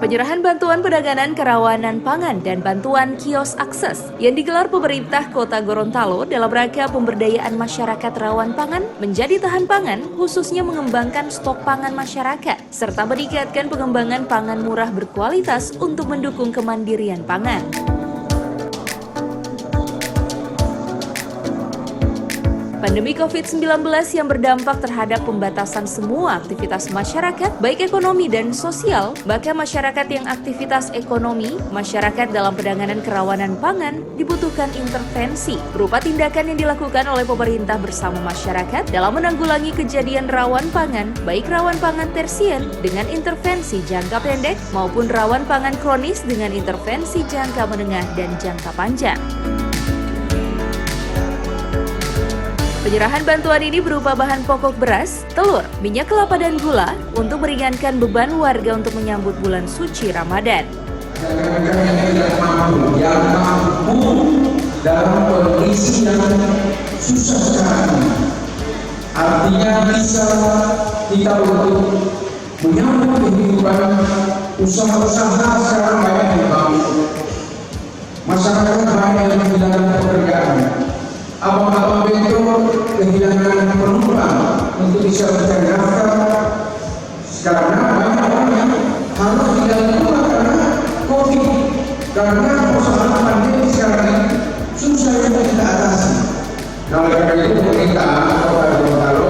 Penyerahan bantuan penanganan kerawanan pangan dan bantuan kios akses yang digelar pemerintah Kota Gorontalo dalam rangka pemberdayaan masyarakat rawan pangan menjadi tahan pangan, khususnya mengembangkan stok pangan masyarakat, serta meningkatkan pengembangan pangan murah berkualitas untuk mendukung kemandirian pangan. Pandemi COVID-19 yang berdampak terhadap pembatasan semua aktivitas masyarakat, baik ekonomi dan sosial, bahkan masyarakat yang aktivitas ekonomi, masyarakat dalam penanganan kerawanan pangan dibutuhkan intervensi berupa tindakan yang dilakukan oleh pemerintah bersama masyarakat dalam menanggulangi kejadian rawan pangan, baik rawan pangan tersier dengan intervensi jangka pendek maupun rawan pangan kronis dengan intervensi jangka menengah dan jangka panjang. Penyerahan bantuan ini berupa bahan pokok beras, telur, minyak kelapa dan gula untuk meringankan beban warga untuk menyambut bulan suci Ramadan. Yang mampu dalam kondisi yang susah sekarang, artinya bisa kita untuk menyambut kehidupan usaha-usaha sekarang banyak yang bangun. Masyarakat banyak yang kehilangan pekerjaan. Abang-abang bentor kehilangan penumpang untuk bisa mencari nafkah karena banyak orang yang harus tinggal di rumah karena COVID, karena persoalan pandemi sekarang ini susah untuk kita atasi. Nah, oleh karena itu pemerintah Kota Gorontalo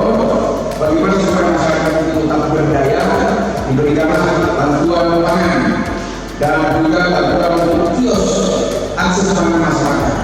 bagaimana supaya masyarakat itu tetap berdaya, diberikanlah bantuan pangan dan juga bantuan untuk kios akses pangan masyarakat.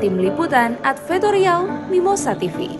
Tim Liputan Advertorial Mimosa TV.